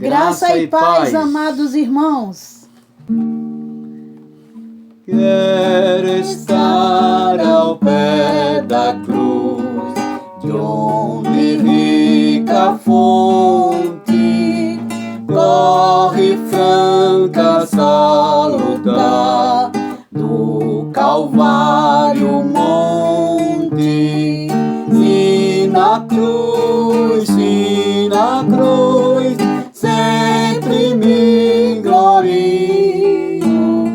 Graça e paz, amados irmãos. Quero estar ao pé da cruz, de onde rica fonte corre franca salutar, do Calvário monte, e na cruz, sempre me glorio,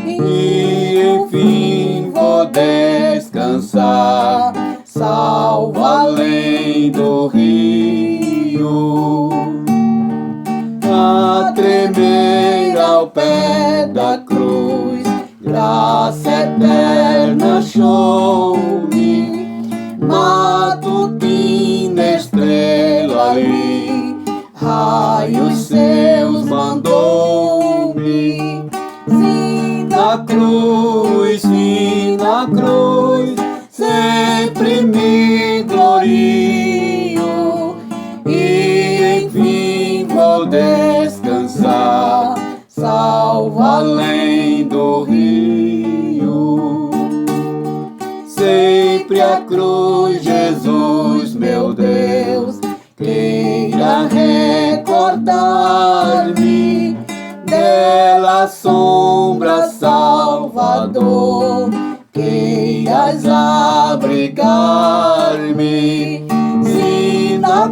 e enfim vou descansar, salvo além do rio. A tremer ao pé da cruz, graça eterna show-me, matutina estrela ali, raios seus mandou-me. Sim, na cruz, sempre me glorio, e enfim vou descansar, salvo além do rio. Sempre a cruz, Jesus, meu Deus, queira recordar-me dela, sombra Salvador, queiras abrigar-me. Se na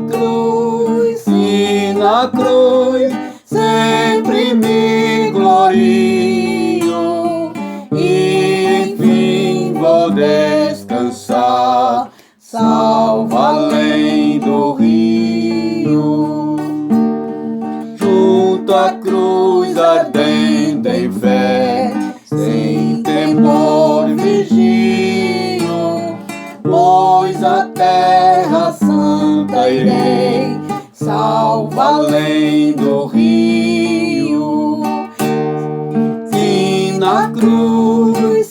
cruz, sempre me glorio, e enfim vou descansar, salvo além do rio. Junto à cruz ardendo em fé, sem temor vigio, pois a terra santa irei, salvo além do rio. Se na cruz,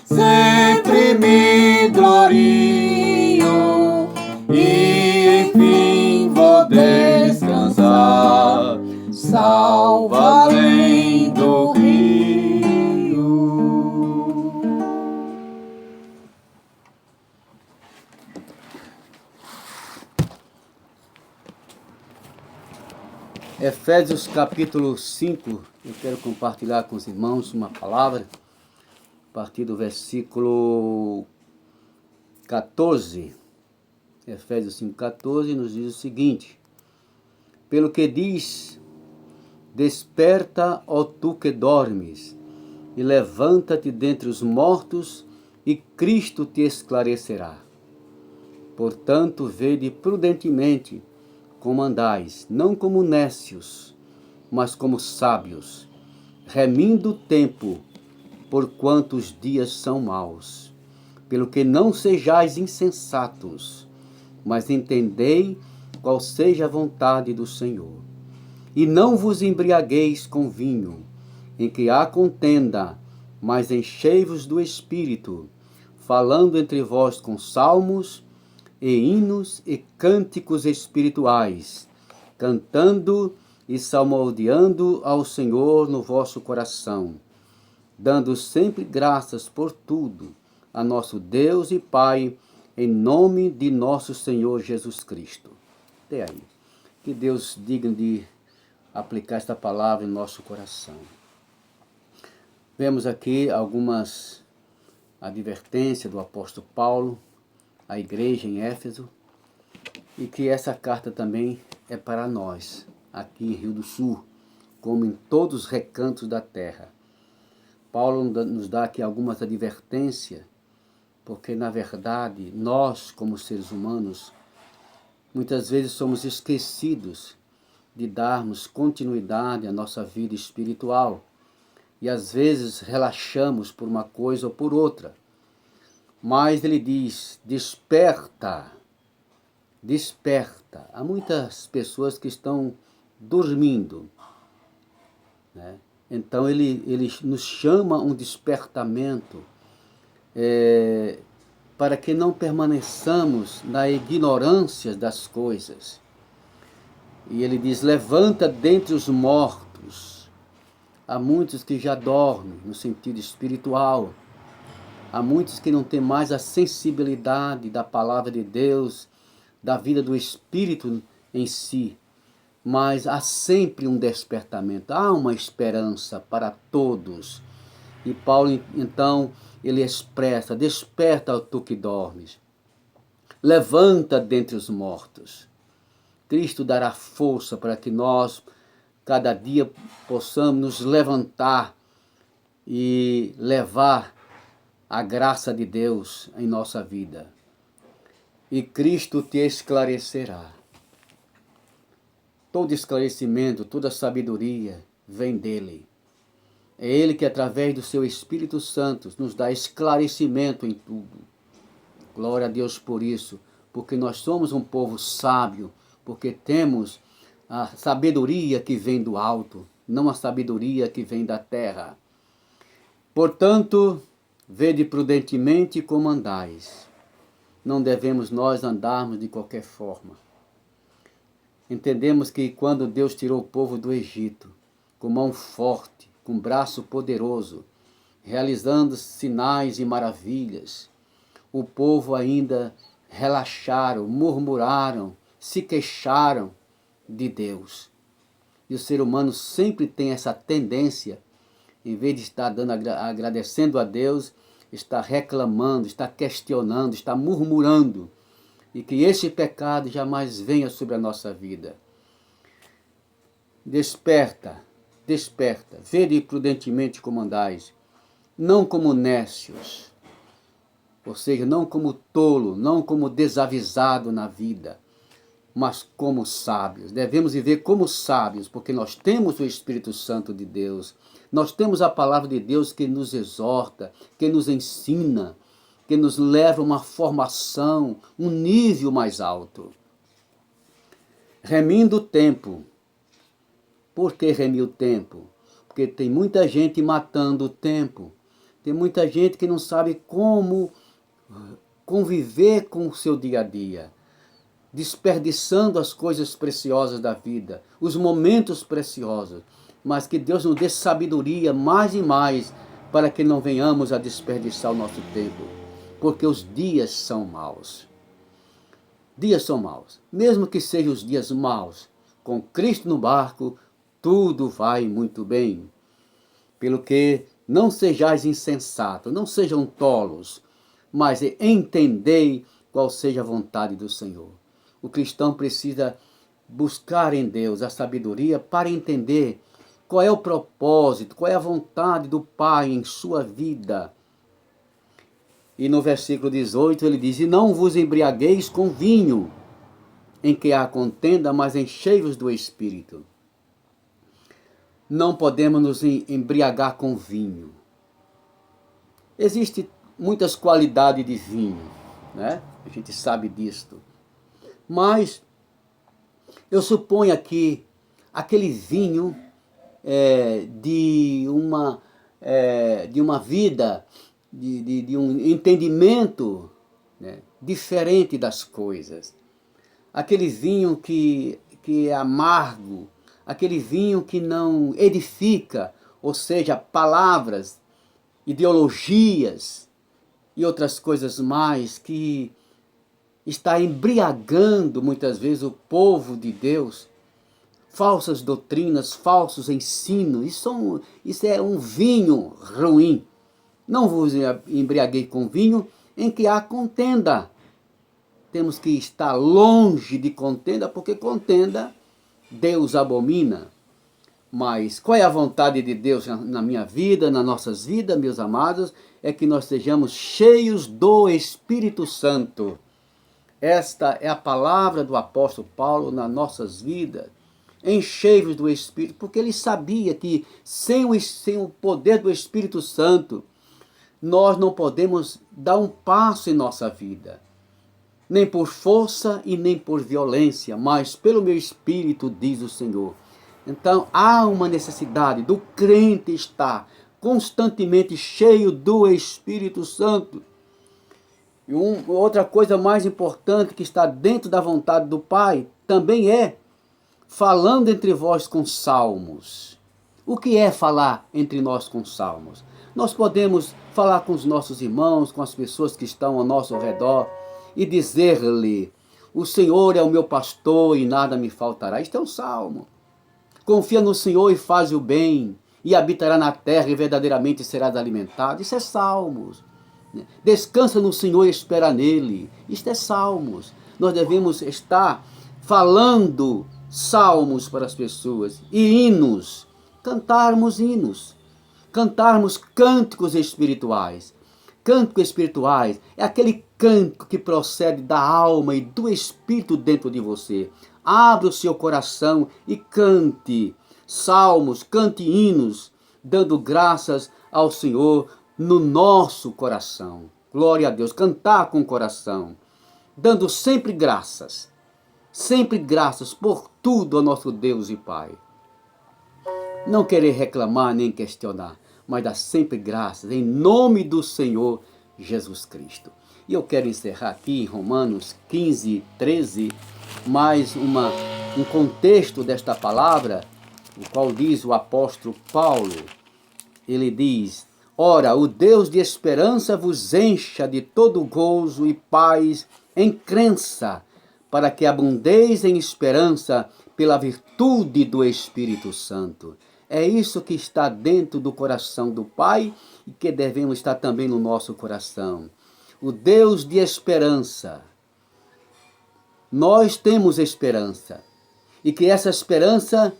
sempre me glorio, e enfim vou descansar, salvo além do rio. Efésios capítulo 5, eu quero compartilhar com os irmãos uma palavra, a partir do versículo 14. Efésios 5,14 nos diz o seguinte: pelo que diz, desperta, ó tu que dormes, e levanta-te dentre os mortos, e Cristo te esclarecerá. Portanto, vede prudentemente como andais, não como nécios, mas como sábios, remindo o tempo, porquanto os dias são maus. Pelo que não sejais insensatos, mas entendei qual seja a vontade do Senhor. E não vos embriagueis com vinho, em que há contenda, mas enchei-vos do Espírito, falando entre vós com salmos e hinos e cânticos espirituais, cantando e salmodiando ao Senhor no vosso coração, dando sempre graças por tudo a nosso Deus e Pai, em nome de nosso Senhor Jesus Cristo. Até aí. Que Deus diga de aplicar esta palavra em nosso coração. Vemos aqui algumas advertências do apóstolo Paulo à igreja em Éfeso, e que essa carta também é para nós, aqui em Rio do Sul, como em todos os recantos da terra. Paulo nos dá aqui algumas advertências, porque na verdade nós, como seres humanos, muitas vezes somos esquecidos de darmos continuidade à nossa vida espiritual, e às vezes relaxamos por uma coisa ou por outra. Mas ele diz, desperta, desperta. Há muitas pessoas que estão dormindo, né? Então ele nos chama um despertamento, para que não permaneçamos na ignorância das coisas. E ele diz: levanta dentre os mortos. Há muitos que já dormem no sentido espiritual. Há muitos que não têm mais a sensibilidade da palavra de Deus, da vida do Espírito em si. Mas há sempre um despertamento, há uma esperança para todos. E Paulo, então, ele expressa: desperta, tu que dormes. Levanta dentre os mortos. Cristo dará força para que nós, cada dia, possamos nos levantar e levar a graça de Deus em nossa vida. E Cristo te esclarecerá. Todo esclarecimento, toda sabedoria vem dele. É ele que, através do seu Espírito Santo, nos dá esclarecimento em tudo. Glória a Deus por isso, porque nós somos um povo sábio, porque temos a sabedoria que vem do alto, não a sabedoria que vem da terra. Portanto, vede prudentemente como andais. Não devemos nós andarmos de qualquer forma. Entendemos que quando Deus tirou o povo do Egito, com mão forte, com braço poderoso, realizando sinais e maravilhas, o povo ainda relaxaram, murmuraram, se queixaram de Deus. E o ser humano sempre tem essa tendência, em vez de estar agradecendo a Deus, está reclamando, está questionando, está murmurando. E que esse pecado jamais venha sobre a nossa vida. Desperta, desperta, vede prudentemente como andais, não como nécios, ou seja, não como tolo, não como desavisado na vida, mas como sábios. Devemos viver como sábios, porque nós temos o Espírito Santo de Deus, nós temos a palavra de Deus que nos exorta, que nos ensina, que nos leva a uma formação, um nível mais alto. Remindo o tempo. Por que remir o tempo? Porque tem muita gente matando o tempo. Tem muita gente que não sabe como conviver com o seu dia a dia, desperdiçando as coisas preciosas da vida, os momentos preciosos. Mas que Deus nos dê sabedoria mais e mais para que não venhamos a desperdiçar o nosso tempo. Porque os dias são maus. Dias são maus. Mesmo que sejam os dias maus, com Cristo no barco, tudo vai muito bem. Pelo que não sejais insensatos, não sejam tolos, mas entendei qual seja a vontade do Senhor. O cristão precisa buscar em Deus a sabedoria para entender qual é o propósito, qual é a vontade do Pai em sua vida. E no versículo 18 ele diz: e não vos embriagueis com vinho, em que há contenda, mas enchei-vos do Espírito. Não podemos nos embriagar com vinho. Existem muitas qualidades de vinho, né? A gente sabe disto. Mas eu suponho aqui aquele vinho de uma vida, de um entendimento, né, diferente das coisas. Aquele vinho que é amargo, aquele vinho que não edifica, ou seja, palavras, ideologias e outras coisas mais, que está embriagando muitas vezes o povo de Deus. Falsas doutrinas, falsos ensinos, isso é um vinho ruim. Não vos embriaguei com vinho em que há contenda. Temos que estar longe de contenda, porque contenda Deus abomina. Mas qual é a vontade de Deus na minha vida, nas nossas vidas, meus amados? É que nós sejamos cheios do Espírito Santo. Esta é a palavra do apóstolo Paulo nas nossas vidas. Enchei-vos do Espírito, porque ele sabia que sem o poder do Espírito Santo, nós não podemos dar um passo em nossa vida. Nem por força e nem por violência, mas pelo meu Espírito, diz o Senhor. Então há uma necessidade do crente estar constantemente cheio do Espírito Santo. E outra coisa mais importante que está dentro da vontade do Pai também é falando entre vós com salmos. O que é falar entre nós com salmos? Nós podemos falar com os nossos irmãos, com as pessoas que estão ao nosso redor e dizer-lhe: o Senhor é o meu pastor e nada me faltará. Isto é um salmo. Confia no Senhor e faz o bem, e habitará na terra e verdadeiramente serás alimentado. Isso é salmos. Descansa no Senhor e espera nele. Isto é salmos. Nós devemos estar falando salmos para as pessoas e hinos. Cantarmos hinos. Cantarmos cânticos espirituais. Cânticos espirituais é aquele cântico que procede da alma e do espírito dentro de você. Abra o seu coração e cante salmos, cante hinos, dando graças ao Senhor no nosso coração. Glória a Deus, cantar com o coração, dando sempre graças por tudo ao nosso Deus e Pai. Não querer reclamar nem questionar, mas dar sempre graças em nome do Senhor Jesus Cristo. E eu quero encerrar aqui em Romanos 15, 13, mais um contexto desta palavra, o qual diz o apóstolo Paulo. Ele diz: ora, o Deus de esperança vos encha de todo gozo e paz em crença, para que abundeis em esperança pela virtude do Espírito Santo. É isso que está dentro do coração do Pai e que devemos estar também no nosso coração. O Deus de esperança. Nós temos esperança. E que essa esperança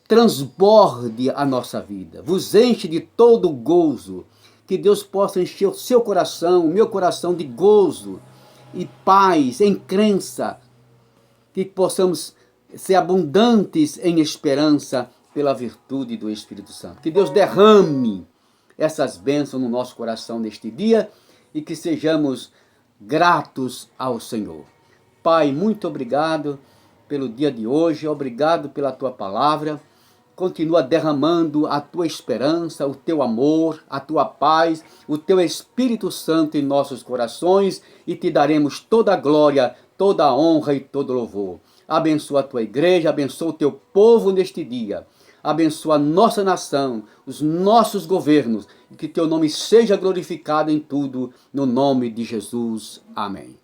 transborde a nossa vida. Vos enche de todo gozo. Que Deus possa encher o seu coração, o meu coração de gozo e paz, em crença. Que possamos ser abundantes em esperança pela virtude do Espírito Santo. Que Deus derrame essas bênçãos no nosso coração neste dia e que sejamos gratos ao Senhor. Pai, muito obrigado pelo dia de hoje, obrigado pela tua palavra. Continua derramando a tua esperança, o teu amor, a tua paz, o teu Espírito Santo em nossos corações e te daremos toda a glória, toda a honra e todo louvor. Abençoa a tua igreja, abençoa o teu povo neste dia. Abençoa a nossa nação, os nossos governos, e que teu nome seja glorificado em tudo, no nome de Jesus. Amém.